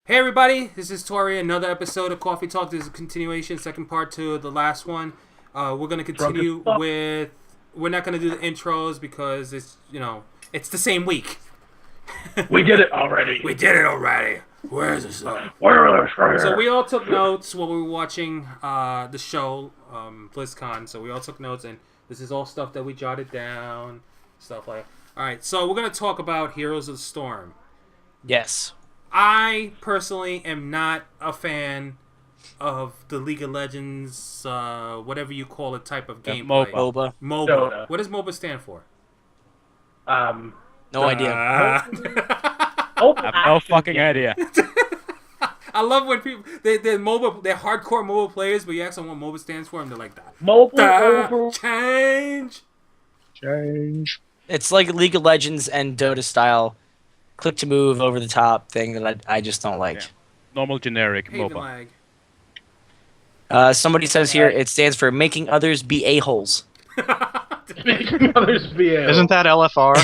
Hey everybody, this is Toray, another episode of Cawfee Tawk. This is a continuation, second part to the last one. We're going to continue with... We're not going to do the intros because it's, it's the same week. We did it already. We did it already. Where is this? So we all took notes while we were watching the show, Blizzcon. So we all took notes, and this is all stuff that we jotted down, stuff like... Alright, so we're going to talk about Heroes of the Storm. Yes. I personally am not a fan of the League of Legends, whatever you call it, type of gameplay. MOBA. MOBA. What does MOBA stand for? No idea. I I have no fucking idea. I love when people they're hardcore MOBA players, but you ask them what MOBA stands for, and they're like that. MOBA Change. It's like League of Legends and Dota style, click to move over the top thing that I just don't like. Yeah. Normal generic Haven MOBA. lag. Somebody says here it stands for making others be a-holes. Making others be Isn't that LFR?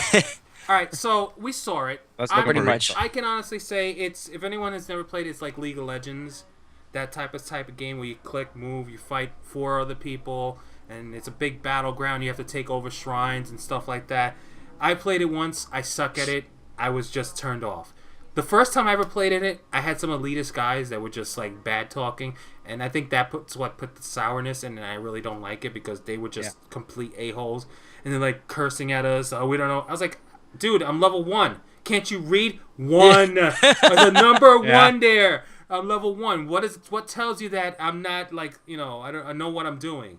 All right, so we saw it. That's pretty much. I can honestly say it's, if anyone has never played, it's like League of Legends, that type of game where you click, move, you fight 4 other people, and it's a big battleground. You have to take over shrines and stuff like that. I played it once. I suck at it. I was just turned off. The first time I ever played in it, I had some elitist guys that were just like bad talking, and I think that put the sourness in, and I really don't like it because they were just complete a-holes, and they're like cursing at us. Oh, we don't know. I was like, dude, I'm level 1. Can't you read 1? There's a number 1 there. I'm level 1. What tells you that I'm not like, I know what I'm doing.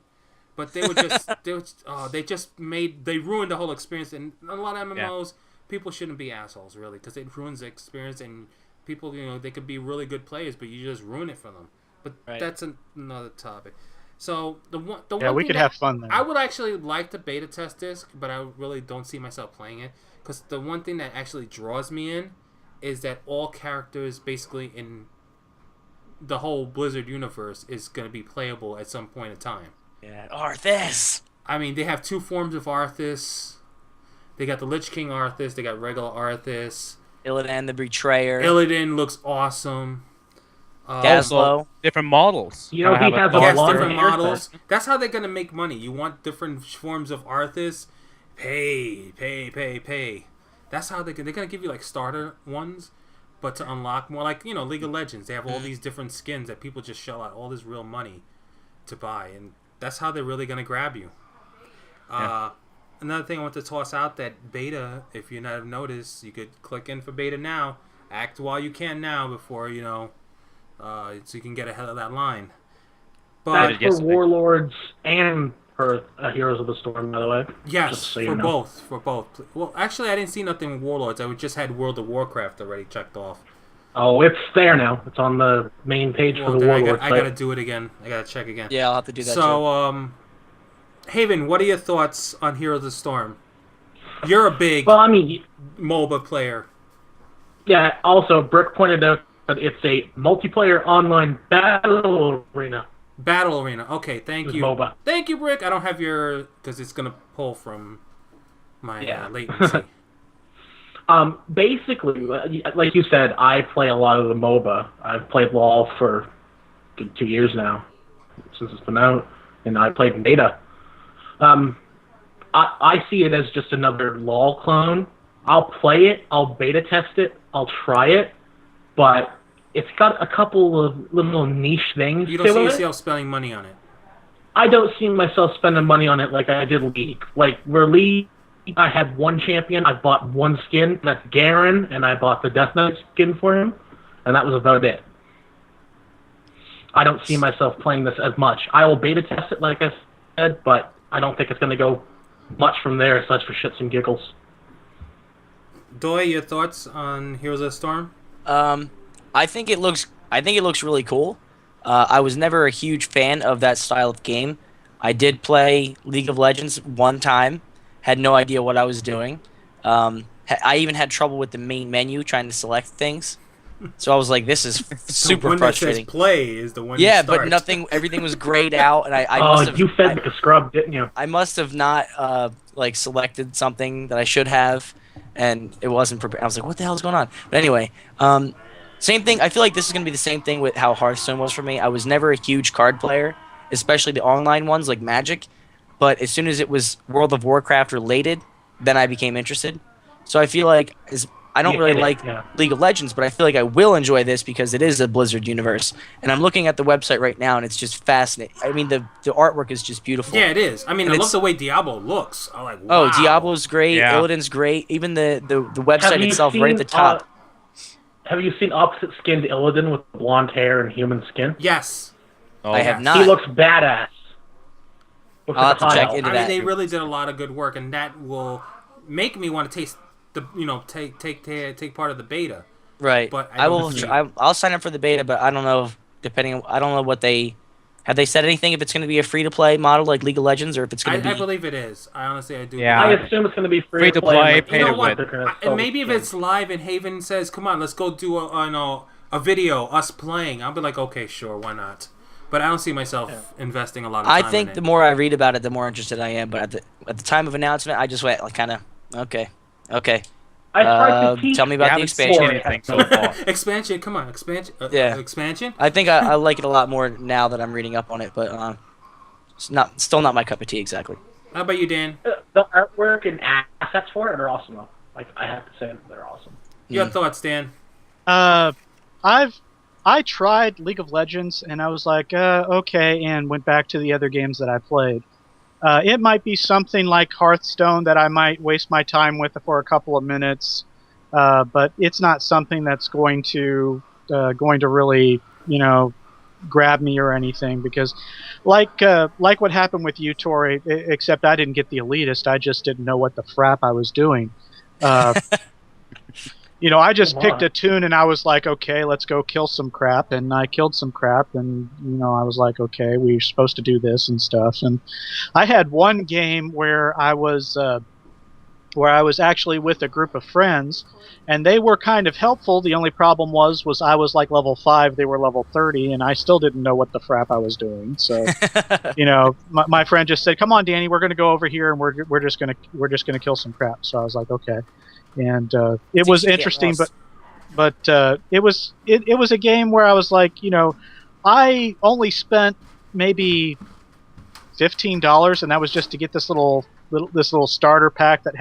But they were just they ruined the whole experience, and a lot of MMOs. People shouldn't be assholes, really, because it ruins the experience, and people, they could be really good players, but you just ruin it for them. But that's another topic. So the one we could have fun there. I would actually like to beta test this, but I really don't see myself playing it, because the one thing that actually draws me in is that all characters, basically in the whole Blizzard universe, is going to be playable at some point in time. Yeah, Arthas. I mean, they have 2 forms of Arthas. They got the Lich King Arthas. They got regular Arthas. Illidan the Betrayer. Illidan looks awesome. Gaslow. Different models. You know, he has a Yes, lot different of models. That's how they're going to make money. You want different forms of Arthas. Pay. That's how they're going to give you like starter ones. But to unlock more, like, League of Legends. They have all these different skins that people just shell out all this real money to buy. And that's how they're really going to grab you. Another thing I want to toss out, that beta, if you not noticed, you could click in for beta now. Act while you can now before, so you can get ahead of that line. But That's for Warlords and for Heroes of the Storm, by the way. yes, So for both. Well, actually, I didn't see nothing with Warlords. I just had World of Warcraft already checked off. Oh, it's there now. It's on the main page for the Warlords. I gotta do it again. I gotta check again. Yeah, I'll have to do that So, Haven, what are your thoughts on Heroes of the Storm? You're a big MOBA player. Yeah, also, Brick pointed out that it's a multiplayer online battle arena. Battle Arena. Okay, thank you. MOBA. Thank you, Brick. I don't have your... because it's going to pull from my latency. Basically, like you said, I play a lot of the MOBA. I've played LoL for 2 years now, since it's been out, and I played in beta. I see it as just another LoL clone. I'll play it, I'll beta test it, I'll try it, but it's got a couple of little niche things You to don't see it. yourself spending money on it. I don't see myself spending money on it like I did League. Like, where League, I had one champion, I bought one skin, that's Garen, and I bought the Death Knight skin for him, and that was about it. I don't see myself playing this as much. I will beta test it, like I said, but I don't think it's going to go much from there, aside for shits and giggles. Doi, your thoughts on Heroes of the Storm? I think it looks really cool. I was never a huge fan of that style of game. I did play League of Legends one time. Had no idea what I was doing. I even had trouble with the main menu trying to select things. So I was like, this is super the one frustrating. That says play is the one Yeah, you start. but everything was grayed out, and I must have... you fed like a scrub, didn't you? I must have not selected something that I should have, and it wasn't prepared. I was like, what the hell is going on? But anyway, Same thing. I feel like this is gonna be the same thing with how Hearthstone was for me. I was never a huge card player, especially the online ones like Magic. But as soon as it was World of Warcraft related, then I became interested. So I feel like I don't really like League of Legends, but I feel like I will enjoy this because it is a Blizzard universe. And I'm looking at the website right now, and it's just fascinating. I mean, the artwork is just beautiful. Yeah, it is. I mean, I love the way Diablo looks. I'm like, wow. wow. Oh, Diablo's great. Yeah. Illidan's great. Even the website itself, right at the top. Have you seen opposite skinned Illidan with blonde hair and human skin? Yes. Oh, I have not. He looks badass. I'll have to check into that. I mean, they really did a lot of good work, and that will make me want to taste take part of the beta. Right. But I'll sign up for the beta, but I don't know. I don't know what they have. They said anything if it's going to be a free to play model like League of Legends, or if it's going to be. I believe it is. I do. Yeah. I assume it's going to be free to play. You know what? And maybe if it's live and Haven says, "Come on, let's go do a video us playing," I'll be like, "Okay, sure, why not?" But I don't see myself investing a lot of time. I think the more I read about it, the more interested I am. But at the time of announcement, I just went like kind of okay. Tell me about the expansion. So far. Expansion, come on, expansion. Expansion. I think I like it a lot more now that I'm reading up on it, but it's still not my cup of tea exactly. How about you, Dan? The artwork and assets for it are awesome. Though. Like I have to say, they're awesome. Your thoughts, Dan? I tried League of Legends and I was like, okay, and went back to the other games that I played. It might be something like Hearthstone that I might waste my time with for a couple of minutes, but it's not something that's going to really, grab me or anything. Because, like what happened with you, Toray, except I didn't get the elitist. I just didn't know what the frap I was doing. I just picked a tune and I was like, okay, let's go kill some crap. And I killed some crap and, I was like, okay, we're supposed to do this and stuff. And I had one game where I was actually with a group of friends and they were kind of helpful. The only problem was I was like level 5, they were level 30 and I still didn't know what the frap I was doing. So, my friend just said, come on, Danny, we're going to go over here and we're just going to kill some crap. So I was like, okay. And it was interesting, but it was a game where I was like, I only spent maybe $15, and that was just to get this little starter pack that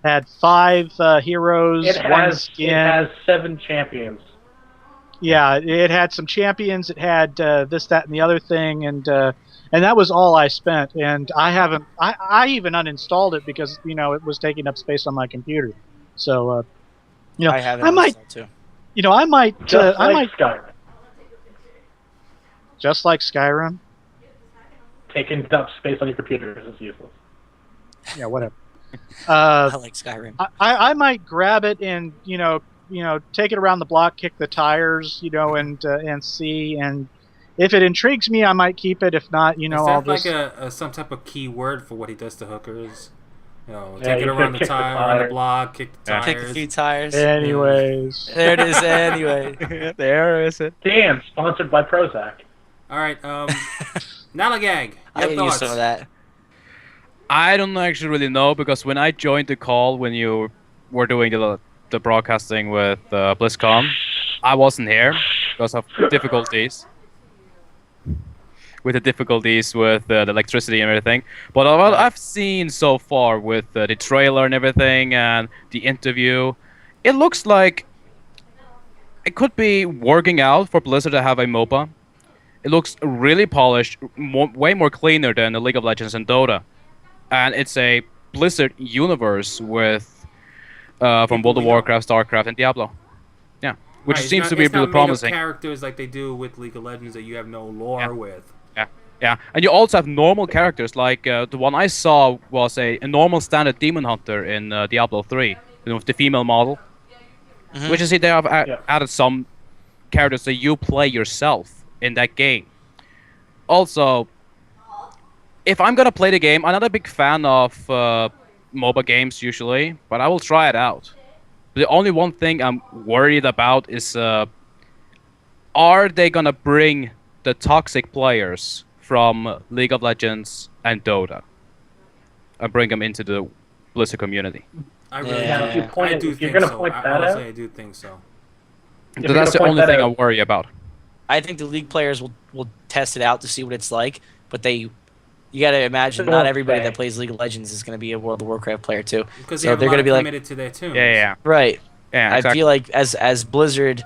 had 5 heroes, one skin. It has 7 champions. Yeah, it had some champions. It had this, that, and the other thing, and that was all I spent. And I even uninstalled it because it was taking up space on my computer. So I might too. I might Skyrim. Just like Skyrim. Taking up space on your computer is useless. Yeah, whatever. I like Skyrim. I might grab it and take it around the block, kick the tires, and see. And if it intrigues me, I might keep it. If not, I'll just... like some type of key word for what he does to hookers? Take it around the tire, around the block, kick the tires. Kick a few tires. Anyways. There it is, anyway. There is it. Dan, sponsored by Prozac. All right, Nalagag, I your can thoughts? use some of that. I don't actually really know because when I joined the call when you were doing the broadcasting with BlizzCon, I wasn't here because of difficulties. With the difficulties with the electricity and everything. But what I've seen so far with the trailer and everything and the interview, it looks like it could be working out for Blizzard to have a MOBA. It looks really polished, way more cleaner than the League of Legends and Dota. And it's a Blizzard universe with from World of Warcraft, StarCraft, and Diablo. Yeah, which seems to be really promising. It's not characters like they do with League of Legends that you have no lore with. Yeah, and you also have normal characters, like the one I saw was a normal standard Demon Hunter in Diablo 3, with the female model. Mm-hmm. Which is they have added some characters that you play yourself in that game. Also, if I'm gonna play the game, I'm not a big fan of MOBA games usually, but I will try it out. The only one thing I'm worried about is are they gonna bring the toxic players from League of Legends and Dota and bring them into the Blizzard community? I really do think so. I do think so. If So you're that's the gonna point only that thing I out. worry about. I think the League players will test it out to see what it's like, but you got to imagine They not won't everybody say. that plays League of Legends is going to be a World of Warcraft player too. Because they So have a they're lot going to be like, committed to their tunes. Yeah. right. Yeah, I exactly. feel like as Blizzard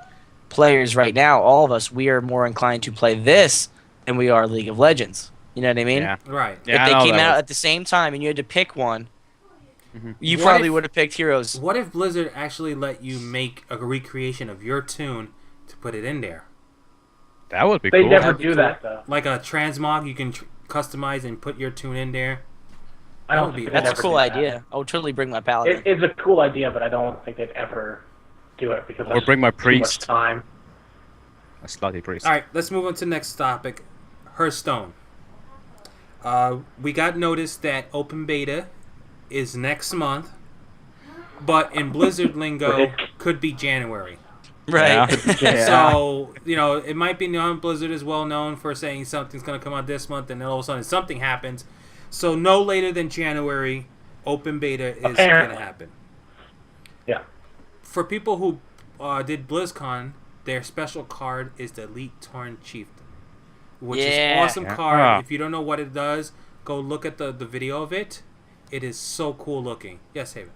players right now, all of us, we are more inclined to play this than we are League of Legends. You know what I mean? Yeah. Right. Yeah, If I they know came that out was- at the same time and you had to pick one, you What probably if- would have picked Heroes. What if Blizzard actually let you make a recreation of your tune to put it in there? That would be They cool. never That'd be do cool. that though. Like a transmog, you can customize and put your tune in there. I don't That would think be they'd That's a ever cool do that. idea. I would totally bring my paladin. It's a cool idea, but I don't think they'd ever do it because Or that's bring my too much priest. time. A slutty priest. All right, let's move on to the next topic. Hearthstone. We got notice that open beta is next month, but in Blizzard lingo, could be January. right. Yeah. So, it might be known. Blizzard is well known for saying something's going to come out this month, and then all of a sudden something happens. So, no later than January, open beta is going to Apparently. happen. Yeah. For people who did BlizzCon, their special card is the Elite Torn Chieftain, which is Yeah. awesome Yeah. card. Ah. If you don't know what it does, go look at the video of it. It is so cool looking. Yes, Haven.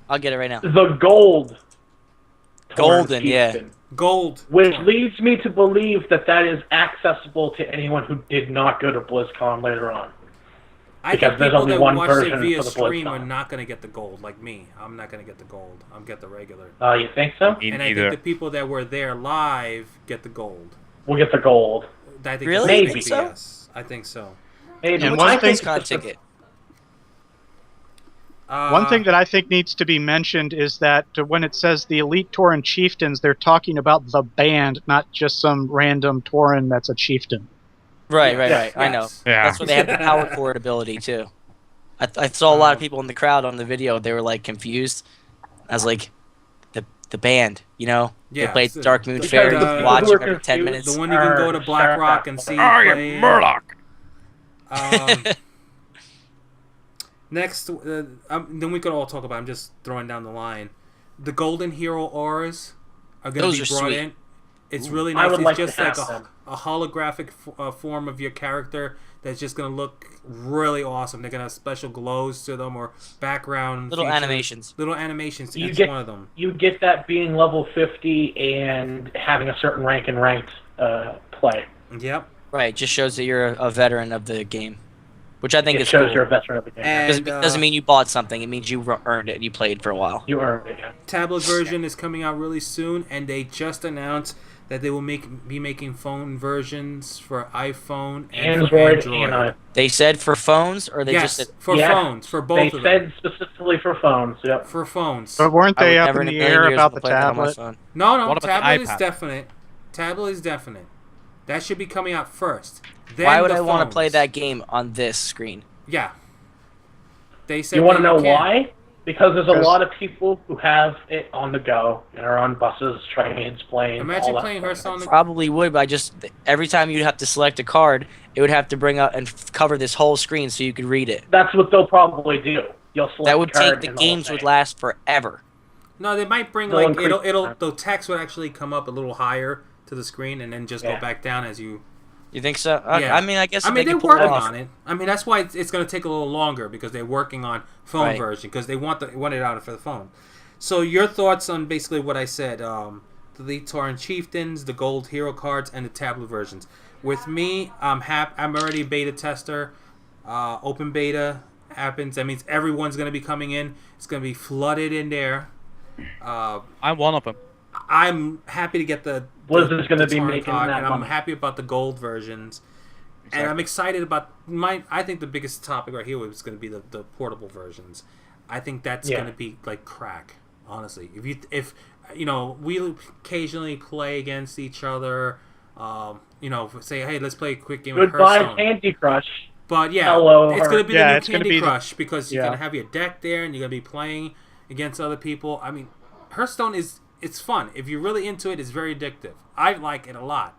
I'll get it right now. The gold. Golden, yeah. Chieftain, Gold. Which Torn. leads me to believe that is accessible to anyone who did not go to BlizzCon later on. I because think there's people only that one watch it version via for the stream are BlizzCon. not going to get the gold, like me. I'm not going to get the gold. I'm get the regular. You think so? Me And I neither. think the people that were there live get the gold. We'll get the gold. I think Really? that's Maybe. maybe so? yes. I think so. Maybe. And What's one your thing- BlizzCon ticket? One thing that I think needs to be mentioned is that when it says the Elite Tauren Chieftains, they're talking about the band, not just some random Tauren that's a chieftain. Right. Yes, I know. yes. Yeah. That's where they have the power chord ability too. I saw a lot of people in the crowd on the video. They were like confused. I was like, the band, Yeah, they played it's the- Dark Moon the- Fairy. the You people watch who them are every 10 confused, minutes. the one you can go to Black Rock and see. I play. am Murdoch. Next, then we could all talk about. I'm just throwing down the line. The Golden Hero auras are going Those to are be brought sweet. in. It's really I nice. would It's like to just like have them. a holographic form of your character that's just going to look really awesome. They're going to have special glows to them or background Little features. animations. Little animations to You each get- one of them. You get that being level 50 and having a certain rank in ranked play. Yep. Right, just shows that you're a veteran of the game, which I think It is shows cool. you're a veteran of the game. And Doesn't mean you bought something. It means you earned it and you played for a while. You earned it, yeah. tablet version is coming out really soon, and they just announced that they will be making phone versions for iPhone and for Android Android. and They said for phones, or they Yes, just said for Yeah. phones, for both They of them. said specifically for phones. Yep. For phones. But weren't I would they up never in in a the million air years about wanna the play that on my tablet? phone. No, What about the tablet is iPad? definite. Tablet is definite. That should be coming out first. Then Why would the I want to phones. play that game on this screen? Yeah. They said You want to that know can't. why? Because there's a Because- lot of people who have it on the go and are on buses, trains, planes. Imagine all that playing stuff. Hearthstone on the Probably would, but I just every time you'd have to select a card, it would have to bring up and cover this whole screen so you could read it. That's what they'll probably do. You'll select That would a card take the and the whole games would thing. last forever. No, they might bring They'll like increase it'll time. the text would actually come up a little higher to the screen and then just go Yeah. back down as you. You think so? Yeah. I mean, I guess I if mean, they they're could pull it working off. on it. I mean, that's why it's going to take a little longer because they're working on phone Right. version because they want it out for the phone. So your thoughts on basically what I said: the Elite Tauren Chieftains, the Gold Hero cards, and the tablet versions. With me, I'm already a beta tester. Open beta happens. That means everyone's going to be coming in. It's going to be flooded in there. I'm one of them. I'm happy to get the Blizzard's gonna the be Tauren making card, that and I'm money. happy about the gold versions. And I'm excited about I think the biggest topic right here is going to be the portable versions. I think that's Yeah. going to be like crack. Honestly, if we occasionally play against each other, say hey, let's play a quick game of Goodbye, Hearthstone. Candy Crush. But yeah, Hello, it's going to be Yeah, the it's new gonna Candy be the- Crush because you're yeah. going to have your deck there and you're going to be playing against other people. I mean, Hearthstone it's fun. If you're really into it, it's very addictive. I like it a lot.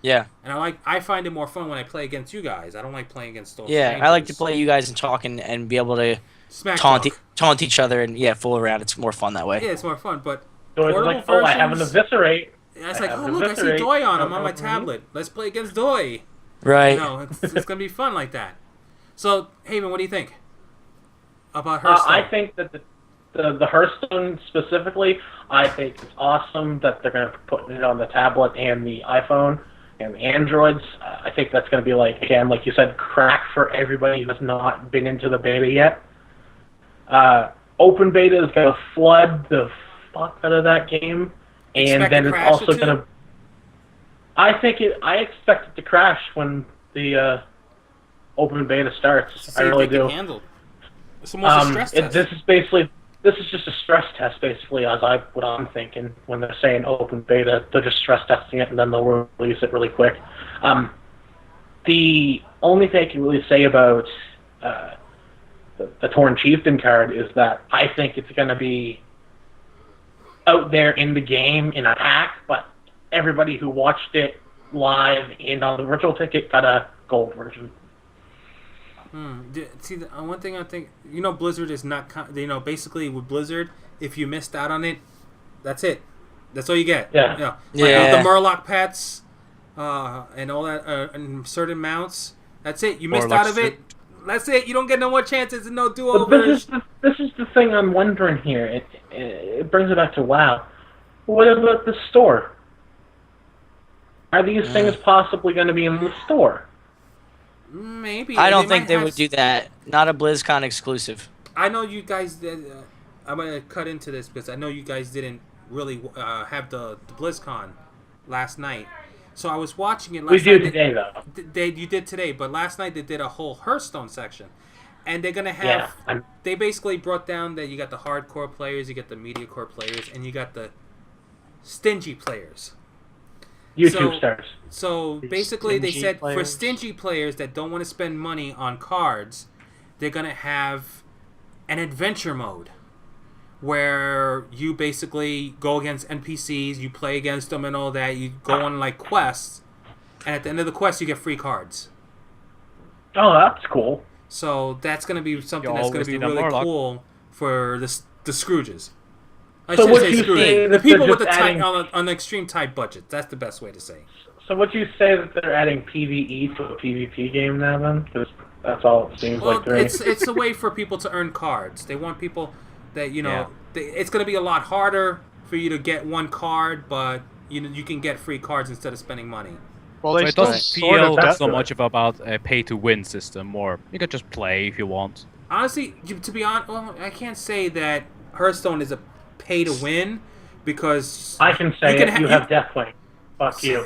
Yeah, And I find it more fun when I play against you guys. I don't like playing against those yeah. I like to strangers. play you guys and talk and be able to Smack taunt talk. taunt each other and fool around. It's more fun that way. Yeah, it's more fun. But So it's portable like, oh, I have an versions- eviscerate. I was like, oh look, I see Doi on. I'm on my tablet. Let's play against Doi. Right. You know, it's gonna be fun like that. So, Haven, what do you think about Hearthstone? I think that the Hearthstone specifically, I think it's awesome that they're going to put it on the tablet and the iPhone and the Androids. I think that's going to be, like, again, like you said, crack for everybody who has not been into the beta yet. Open beta is going to flood the fuck out of that game, and then it's also going to... I expect it to crash when the open beta starts. I really do. It's almost a stress test. This is just a stress test, basically, what I'm thinking when they're saying open beta. They're just stress testing it, and then they'll release it really quick. The only thing I can really say about the Torn Chieftain card is that I think it's going to be out there in the game in a pack, but everybody who watched it live and on the virtual ticket got a gold version. See, one thing I think, Blizzard is not, basically with Blizzard, if you missed out on it, that's it. That's all you get. Yeah. The Murloc pets, and all that, and certain mounts, that's it. You missed out of it, that's it. You don't get no more chances and no do-overs. This is the thing I'm wondering here. It brings it back to WoW. What about the store? Are these things possibly going to be in the store? Maybe. I don't think they would do that. Not a BlizzCon exclusive. I know you guys did. I'm going to cut into this because I know you guys didn't really have the BlizzCon last night. So I was watching it last night. We do today, though. You did today, but last night they did a whole Hearthstone section. And they're going to have... Yeah, they basically brought down that you got the hardcore players, you got the media core players, and you got the stingy players. YouTube stars. So basically they said players. for stingy players that don't want to spend money on cards, they're going to have an adventure mode where you basically go against NPCs, you play against them and all that, you go on like quests, and at the end of the quest you get free cards. Oh, that's cool. So that's going to be something that's going to be always need a really Murloc. cool for the Scrooges. I So should would say you Scrooges. say The that people they're with the just adding- on the extreme tight budget. That's the best way to say. So would you say that they're adding PvE to a PvP game now, then? Because that's all it seems Well, like to me. it's a way for people to earn cards. They want people that it's going to be a lot harder for you to get one card, but you can get free cards instead of spending money. Well, they So it still doesn't sort feel of so much about a pay-to-win system, more you can just play if you want. Honestly, to be honest, well, I can't say that Hearthstone is a pay to win because I can say you have Deathwing. Fuck you.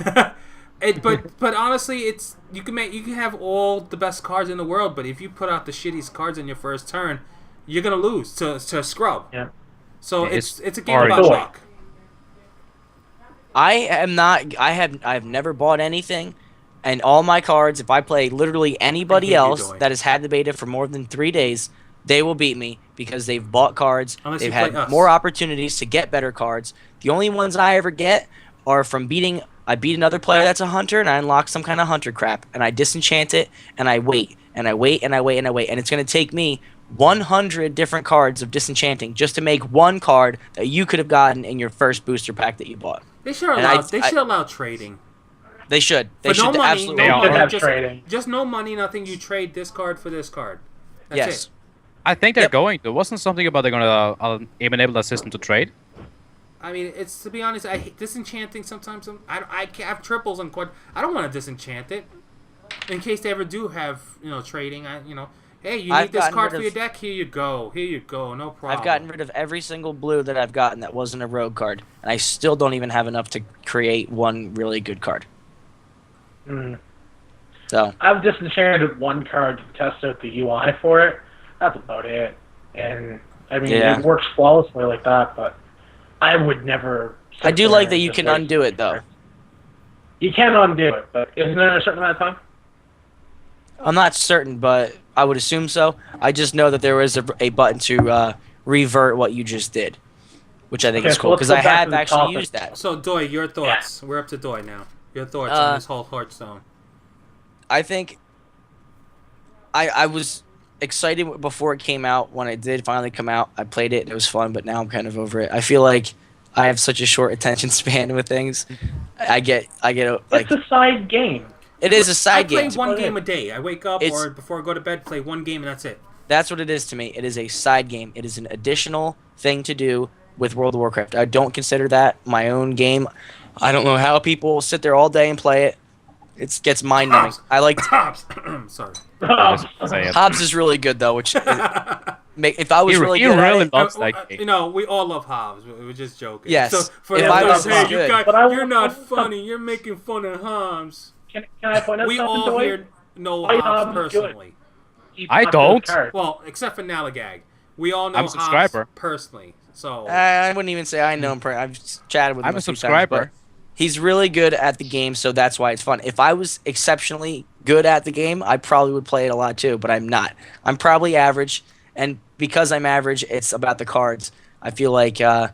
But honestly, you can have all the best cards in the world, but if you put out the shittiest cards in your first turn, you're gonna lose to a scrub. Yeah. So Yeah, it's a game already about cool. luck. I've never bought anything, and all my cards, if I play literally anybody hate you, else Joey. that has had the beta for more than 3 days, they will beat me because they've bought cards. Unless They've you play had us. more opportunities to get better cards. The only ones I ever get are from I beat another player that's a hunter, and I unlock some kind of hunter crap, and I disenchant it, and I wait, and I wait, and I wait, and I wait, and it's going to take me 100 different cards of disenchanting just to make one card that you could have gotten in your first booster pack that you bought. They should And allow trading. They should. They For should no money, absolutely. no They should money, have just, trading. just no money, nothing. You trade this card for this card. That's Yes. it. I think they're Yep. going to. Wasn't something about they're gonna enable the system to trade? I mean, it's to be honest, I hate disenchanting sometimes. I have triples on quad. I don't want to disenchant it in case they ever do have trading. Hey, you I've need this gotten card rid for your of- deck. Here you go. No problem. I've gotten rid of every single blue that I've gotten that wasn't a rogue card, and I still don't even have enough to create one really good card. Mm. So I've disenchanted one card to test out the UI for it. That's about it. And, I mean, Yeah. it works flawlessly like that, but I would never... I sit do there like that and you just can wait. undo it though. You can undo it, but isn't there a certain amount of time? I'm not certain, but I would assume so. I just know that there was a button to revert what you just did, which I think Okay, is so cool let's because go I back to have the actually topic. used that. So, Doi, your thoughts. We're up to Doi now. Your thoughts on this whole Hearthstone. I think I was excited before it came out. When it did finally come out, I played it. It was fun, but now I'm kind of over it. I feel like I have such a short attention span with things. I get like It's a side game. it is a side I play game. one game a day. I wake up It's- or before I go to bed, play one game, and that's it. That's what it is to me. It is a side game. It is an additional thing to do with World of Warcraft. I don't consider that my own game. I don't know how people sit there all day and play it. It gets mind numbing. I like Hobbs. Sorry. Say it. Hobbs is really good though, which if I was He really he good at really it, loves that game. You know, we all love Hobbs. We're just joking. Yes. So for If them I to was say, good. But I you're want- not funny. You're making fun of Hobbs. Can I point out We something, all Doy? here know Why Hobbs Hobbs is good? personally. He I bought don't. those cards. Well, except for Nalagag. We all know I'm a subscriber. Hobbs personally. So I wouldn't even say I know him. I've chatted with him. I'm a few times, subscriber. but he's really good at the game, so that's why it's fun. If I was exceptionally good at the game, I probably would play it a lot too, but I'm not. I'm probably average, and because I'm average, it's about the cards. I feel like the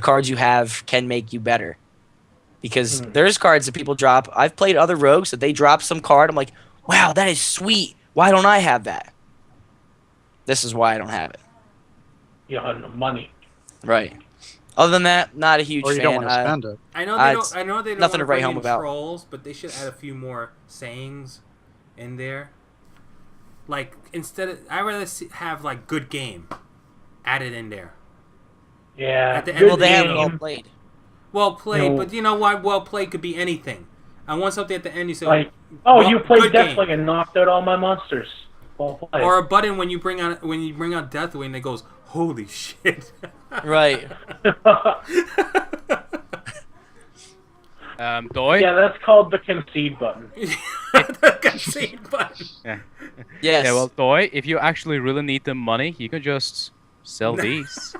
cards you have can make you better. Because there's cards that people drop. I've played other rogues that they drop some card. I'm like, wow, that is sweet. Why don't I have that? This is why I don't have it. You have no money. Right. Other than that, not a huge Or you fan. don't want to spend it. I know I- they don't. I know they don't nothing to want write bring home in about. trolls, but they should add a few more sayings in there. Like instead of, I rather have like good game added in there. Yeah. At the end good Well, they have game. well played. Well played, No. but you know what? Well played could be anything. I want something at the end. You say, Like, well, you played good game. Deathwing and knocked out all my monsters. Well played. or a button when you bring out Deathwing and it goes, holy shit. Right. Doy? Yeah, that's called the concede button. The concede button. Yeah. Yes. Yeah, well, Doy, if you actually really need the money, you can just sell these.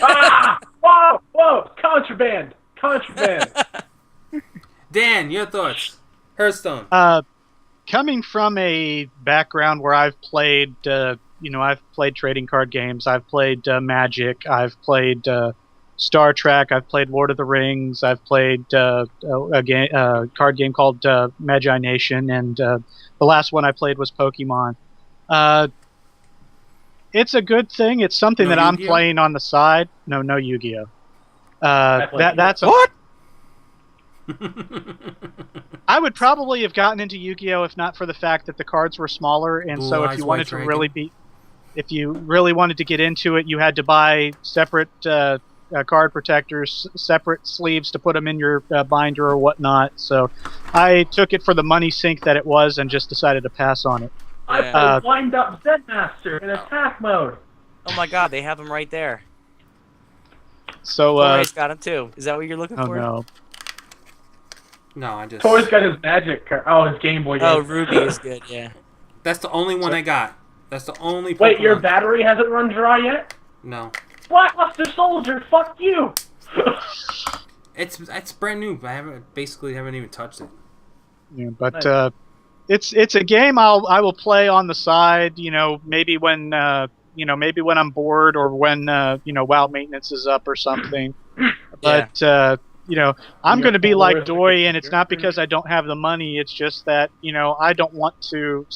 Ah! Whoa! Whoa! Contraband! Contraband! Dan, your thoughts. Hearthstone. Coming from a background where I've played, I've played trading card games, I've played Magic, I've played Star Trek, I've played Lord of the Rings, I've played a card game called Magi Nation, and the last one I played was Pokemon. It's a good thing. It's something No that I'm Yu-Gi-Oh? playing on the side. No Yu-Gi-Oh. That's What? I would probably have gotten into Yu-Gi-Oh if not for the fact that the cards were smaller, and Blue so Eyes if you White wanted to Dragon. really if you really wanted to get into it, you had to buy separate card protectors, separate sleeves to put them in your binder or whatnot. So I took it for the money sink that it was, and just decided to pass on it. I wind up Zenmaster in attack mode. Oh my God, they have him right there. So Toray's got him too. Is that what you're looking oh for? no, No, I just. Tor's got his magic card. Oh, his Game Boy game. Oh, Ruby is good. Yeah. That's the only one I got. That's the only. Wait, your Pokemon. battery hasn't run dry yet? No. Blockbuster Soldier, fuck you! It's brand new. But I haven't even touched it. yeah, but Nice. it's a game I will play on the side. Maybe when maybe when I'm bored, or when WoW maintenance is up or something. But I'm Your going to be like followers Doy, are and it's not because I don't have the money. It's just that I don't want to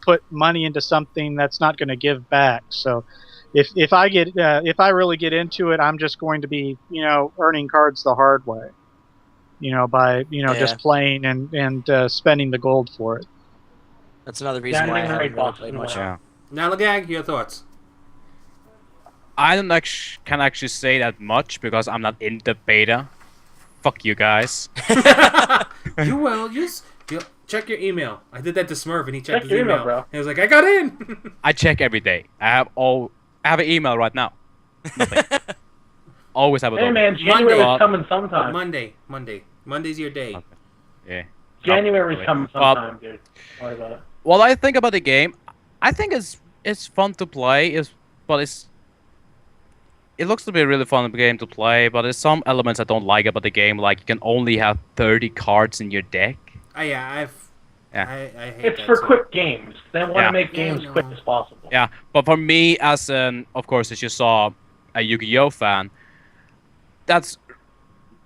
put money into something that's not going to give back. So if I really get into it, I'm just going to be earning cards the hard way. By just playing and spending the gold for it. That's another reason why I haven't really box played in a much. while. Now, Lagag, your thoughts. I don't can actually say that much because I'm not in the beta. Fuck you guys. You will. Check your email. I did that to Smurf, and he checked Check his your email. email, bro. He was like, "I got in." I check every day. I have an email right now. Nothing. Always have a Hey dog. man, January's Monday. coming sometime. Monday's your day. Okay. Yeah. January's Wait. coming sometime, dude. Don't worry about it. What I think about the game, I think it's fun to play. It looks to be a really fun game to play, but there's some elements I don't like about the game. Like you can only have 30 cards in your deck. I hate It's that for too. quick games. They want to Yeah. make Yeah, I games know. quick as possible. Yeah, but for me, as of course, as you saw, a Yu-Gi-Oh fan, that's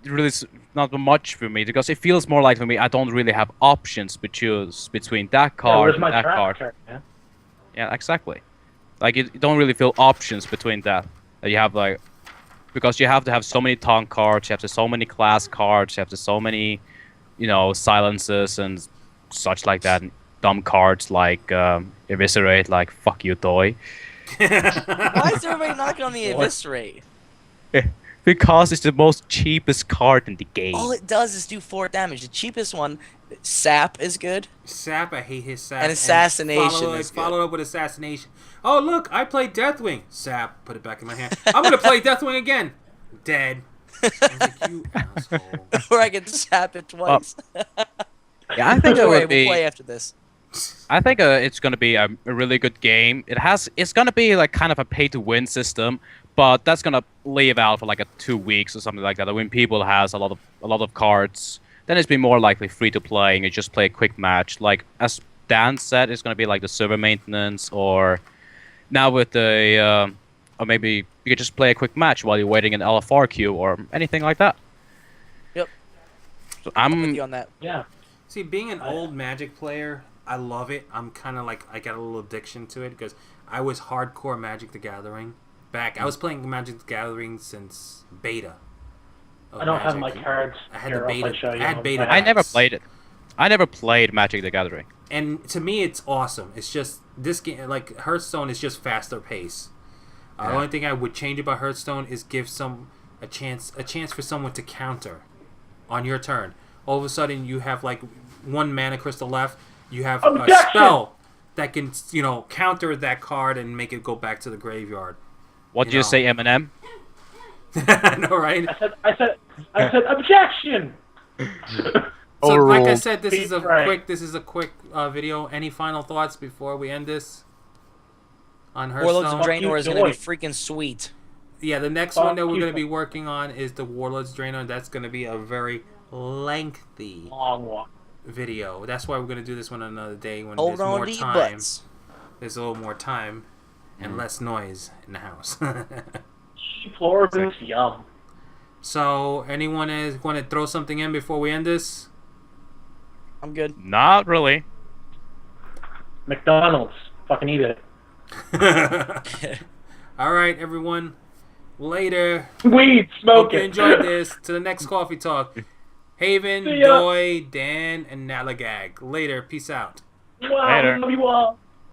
really not much for me because it feels more like for me I don't really have options to choose between that Yeah, card where's and my that trap card. card, man? Yeah, exactly. Like you don't really feel options between that. You have like because you have to have so many taunt cards, you have to so many class cards, you have to so many, silences and such like that. And dumb cards like eviscerate, like fuck you, toy. Why is everybody knocking on the eviscerate? Because it's the most cheapest card in the game. All it does is do 4 damage. The cheapest one, Sap, is good. Sap, I hate his Sap. And Assassination is followed up with Assassination. Oh, look, I played Deathwing. Sap, put it back in my hand. I'm going to play Deathwing again. Dead. I was like, you asshole. Or I can Sap it twice. Yeah, I think it would be... We'll play after this. I think it's going to be a really good game. It's going to be like kind of a pay-to-win system, but that's going to leave out for like 2 weeks or something like that. When people has a lot of cards, then it's been more likely free to play and you just play a quick match. Like as Dan said, it's going to be like the server maintenance, or now with the or maybe you could just play a quick match while you're waiting in LFR queue or anything like that. Yep. So I'm with you on that. Yeah. See, being an old Magic player, I love it. I'm kind of like, I got a little addiction to it because I was hardcore Magic the Gathering. I was playing Magic the Gathering since beta. I don't have my cards. I had the beta. I had beta. I never played it. I never played Magic the Gathering. And to me, it's awesome. It's just this game, like Hearthstone, is just faster pace. The only thing I would change about Hearthstone is give a chance for someone to counter on your turn. All of a sudden, you have like 1 mana crystal left. You have a spell that can, counter that card and make it go back to the graveyard. What did you say, Eminem? I know, right? I said objection. So, like I said, this is a quick video. Any final thoughts before we end this on Hearthstone? Warlords of Draenor is going to be freaking sweet. Yeah, the next one that we're going to be working on is the Warlords of Draenor. That's going to be a very lengthy video. That's why we're going to do this one another day when there's more time. There's a little more time and less noise in the house. Florida's yum. So, anyone is going to throw something in before we end this? I'm good. Not really. McDonald's. Fucking eat it. All right, everyone. Later. Weed, smoke Hope you enjoyed this. To the next Cawfee Talk. Haven, Doi, Dan, and Nalagag. Later. Peace out. Wow, love you all.